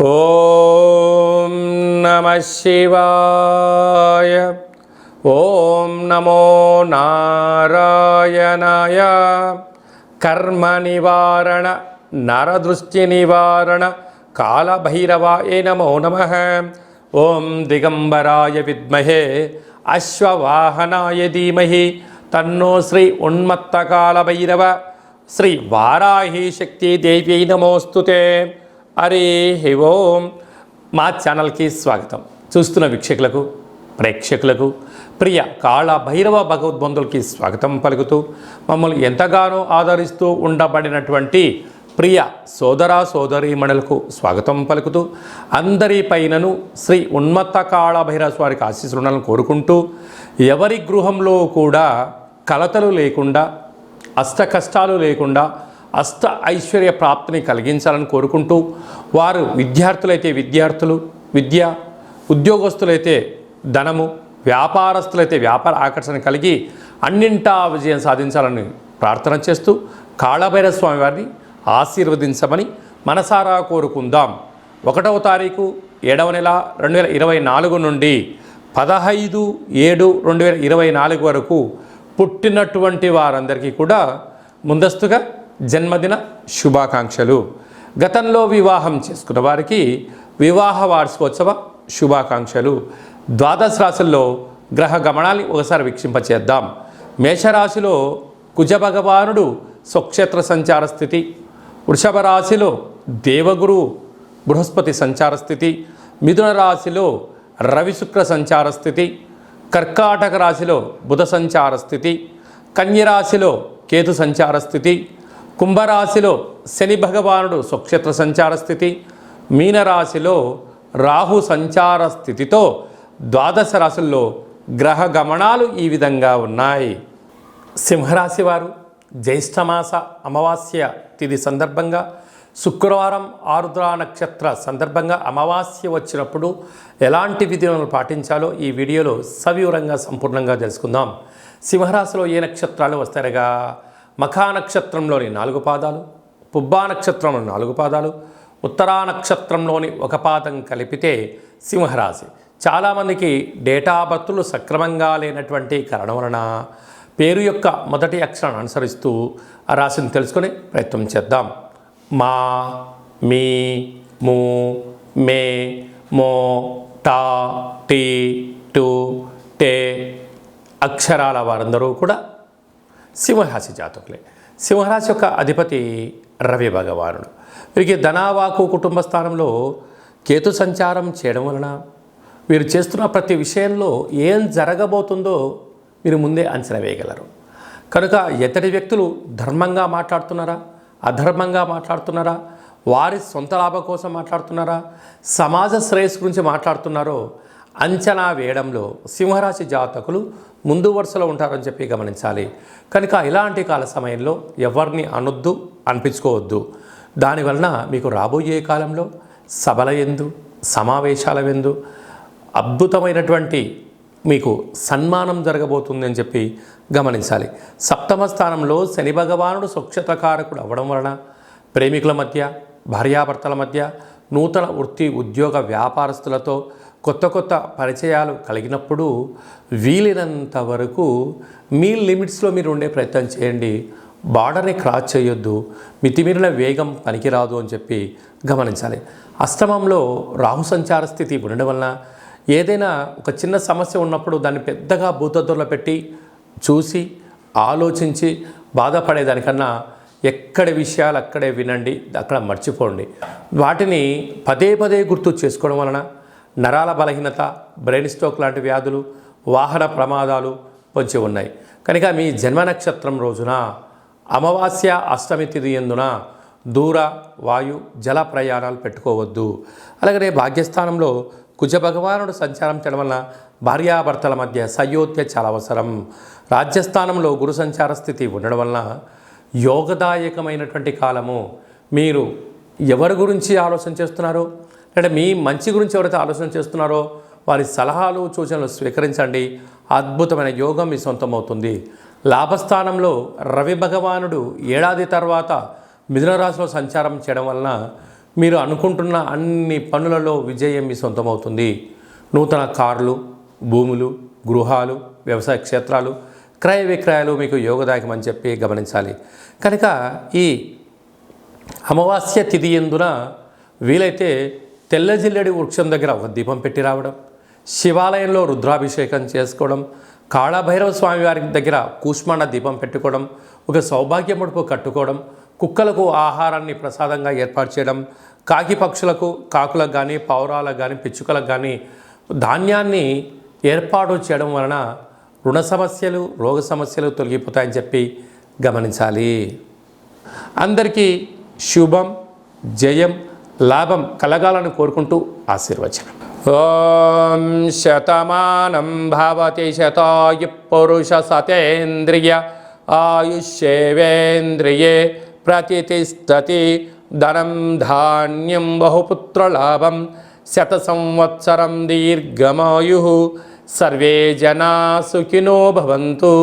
ఓం నమః శివాయ. ఓం నమో నారాయణాయ. కర్మ నివారణ నరదృష్టి నివారణ కాళభైరవాయ నమో నమః. ఓం దిగంబరాయ విద్మహే అశ్వవాహనాయ ధీమహి తన్నో శ్రీ ఉన్మత్త కాళభైరవ శ్రీ వారాహి శక్తి దేవ్యై నమోస్తుతే. హరి ఓం. మా ఛానల్కి స్వాగతం. చూస్తున్న వీక్షకులకు ప్రేక్షకులకు ప్రియ కాళభైరవ భగవద్బంధులకి స్వాగతం పలుకుతూ మమ్మల్ని ఎంతగానో ఆదరిస్తూ ఉండబడినటువంటి ప్రియ సోదర సోదరీమణులకు స్వాగతం పలుకుతూ అందరిపైనను శ్రీ ఉన్మత్త కాళభైరవ స్వామికి ఆశీస్సులను కోరుకుంటూ ఎవరి గృహంలో కూడా కలతలు లేకుండా అష్ట కష్టాలు లేకుండా అష్ట ఐశ్వర్య ప్రాప్తిని కలిగించాలని కోరుకుంటూ వారు విద్యార్థులైతే విద్యార్థులు విద్య, ఉద్యోగస్తులైతే ధనము, వ్యాపారస్తులైతే వ్యాపార ఆకర్షణ కలిగి అన్నింటా విజయం సాధించాలని ప్రార్థన చేస్తూ కాళభైరవ స్వామి వారిని ఆశీర్వదించమని మనసారా కోరుకుందాం. 1వ తారీఖు 7వ నెల 2024 నుండి 15/7/2024 వరకు పుట్టినటువంటి వారందరికీ కూడా ముందస్తుగా జన్మదిన శుభాకాంక్షలు. గతంలో వివాహం చేసుకున్న వారికి వివాహ వార్షికోత్సవ శుభాకాంక్షలు. ద్వాదశ రాశుల్లో గ్రహ గమనాన్ని ఒకసారి వీక్షింపచేద్దాం. మేషరాశిలో కుజ భగవానుడు స్వక్షేత్ర సంచార స్థితి, వృషభ రాశిలో దేవగురు బృహస్పతి సంచార స్థితి, మిథున రాశిలో రవి శుక్ర సంచార స్థితి, కర్కాటక రాశిలో బుధ సంచార స్థితి, కన్యరాశిలో కేతు సంచార స్థితి, కుంభరాశిలో శని భగవానుడు స్వక్షేత్ర సంచార స్థితి, మీనరాశిలో రాహు సంచార స్థితితో ద్వాదశ రాశుల్లో గ్రహ గమనాలు ఈ విధంగా ఉన్నాయి. సింహరాశి వారు జ్యేష్ఠమాస అమావాస్య తిథి సందర్భంగా శుక్రవారం ఆరుద్ర నక్షత్ర సందర్భంగా అమావాస్య వచ్చినప్పుడు ఎలాంటి విధులను పాటించాలో ఈ వీడియోలో సవివరంగా సంపూర్ణంగా తెలుసుకుందాం. సింహరాశిలో ఏ నక్షత్రాలు వస్తాయనగా మఖా నక్షత్రంలోని 4 పాదాలు, పుబ్బా నక్షత్రంలోని 4 పాదాలు, ఉత్తరా నక్షత్రంలోని 1 పాదం కలిపితే సింహరాశి. చాలామందికి డేటా బర్తులు సక్రమంగా లేనటువంటి కారణం వలన పేరు యొక్క మొదటి అక్షరాన్ని అనుసరిస్తూ ఆ రాశిని తెలుసుకునే ప్రయత్నం చేద్దాం. మా, మీ, ము, మే, మో, టా, టీ, టు, టే అక్షరాల వారందరూ కూడా సింహరాశి జాతకులే. సింహరాశి యొక్క అధిపతి రవి భగవానుడు. వీరికి ధనావాకు కుటుంబ స్థానంలో కేతు సంచారం చేయడం వలన వీరు చేస్తున్న ప్రతి విషయంలో ఏం జరగబోతుందో మీరు ముందే అంచనా వేయగలరు. కనుక ఎత్తటి వ్యక్తులు ధర్మంగా మాట్లాడుతున్నారా, అధర్మంగా మాట్లాడుతున్నారా, వారి సొంత లాభం కోసం మాట్లాడుతున్నారా, సమాజ శ్రేయస్సు గురించి మాట్లాడుతున్నారో అంచనా వేయడంలో సింహరాశి జాతకులు ముందు వరుసలో ఉంటారని చెప్పి గమనించాలి. కనుక ఇలాంటి కాల సమయంలో ఎవరిని అనొద్దు, అనిపించుకోవద్దు. దానివలన మీకు రాబోయే కాలంలో సభల యందు, సమావేశాల యందు అద్భుతమైనటువంటి మీకు సన్మానం జరగబోతుందని చెప్పి గమనించాలి. సప్తమ స్థానంలో శని భగవానుడు స్వక్షేత్రకారకుడు అవ్వడం వలన ప్రేమికుల మధ్య, భార్యాభర్తల మధ్య, నూతన వృత్తి ఉద్యోగ వ్యాపారస్తులతో కొత్త కొత్త పరిచయాలు కలిగినప్పుడు వీలైనంత వరకు మీ లిమిట్స్లో మీరు ఉండే ప్రయత్నం చేయండి. బార్డర్ని క్రాస్ చేయొద్దు. మితిమీరిన వేగం పనికిరాదు అని చెప్పి గమనించాలి. అష్టమంలో రాహు సంచార స్థితి ఉండడం వలన ఏదైనా ఒక చిన్న సమస్య ఉన్నప్పుడు దాన్ని పెద్దగా భూతద్దులో పెట్టి చూసి ఆలోచించి బాధపడేదానికన్నా ఎక్కడి విషయాలు అక్కడే వినండి, అక్కడ మర్చిపోండి. వాటిని పదే పదే గుర్తు చేసుకోవడం వలన నరాల బలహీనత, బ్రెయిన్ స్ట్రోక్ లాంటి వ్యాధులు, వాహన ప్రమాదాలు పొంచి ఉన్నాయి. కనుక మీ జన్మ నక్షత్రం రోజున అమావాస్య అష్టమి తిథి యందున దూర, వాయు, జల ప్రయాణాలు పెట్టుకోవద్దు. అలాగనే భాగ్యస్థానంలో కుజ భగవానుడు సంచారం చేయడం వలన భార్యాభర్తల మధ్య సయోధ్య చాలా అవసరం. రాజ్యస్థానంలో గురు సంచార స్థితి ఉండడం వలన యోగదాయకమైనటువంటి కాలము. మీరు ఎవరి గురించి ఆలోచన చేస్తున్నారో, అంటే మీ మంచి గురించి ఎవరైతే ఆలోచన చేస్తున్నారో వారి సలహాలు సూచనలు స్వీకరించండి. అద్భుతమైన యోగం మీ సొంతమవుతుంది. లాభస్థానంలో రవి భగవానుడు ఏడాది తర్వాత మిథున రాశిలో సంచారం చేయడం వలన మీరు అనుకుంటున్న అన్ని పనులలో విజయం మీ సొంతమవుతుంది. నూతన కార్లు, భూములు, గృహాలు, వ్యవసాయ క్షేత్రాలు, క్రయ విక్రయాలు మీకు యోగదాయకమని చెప్పి గమనించాలి. కనుక ఈ అమావాస్య తిథి యందున వీలైతే తెల్ల జిల్లెడి వృక్షం దగ్గర ఒక దీపం పెట్టి రావడం, శివాలయంలో రుద్రాభిషేకం చేసుకోవడం, కాళభైరవ స్వామి వారి దగ్గర కూష్మాండ దీపం పెట్టుకోవడం, ఒక సౌభాగ్య ముడుపు కట్టుకోవడం, కుక్కలకు ఆహారాన్ని ప్రసాదంగా ఏర్పాటు చేయడం, కాకి పక్షులకు, కాకులకు కానీ, పావురాలకు కానీ, పిచ్చుకలకు కానీ ధాన్యాన్ని ఏర్పాటు చేయడం వలన రుణ సమస్యలు, రోగ సమస్యలు తొలగిపోతాయని చెప్పి గమనించాలి. అందరికీ శుభం, జయం, లాభం కలగాలని కోరుకుంటూ ఆశీర్వచనం. ఓం శతమానం భవతి శతాయు పురుష సతేంద్రియ ఆయుష్యేవేంద్రియే ప్రతిష్టతి. ధనం ధాన్యం బహుపుత్రలాభం శత సంవత్సరం దీర్ఘమాయు. సర్వే జనా సుఖినో భవంతు.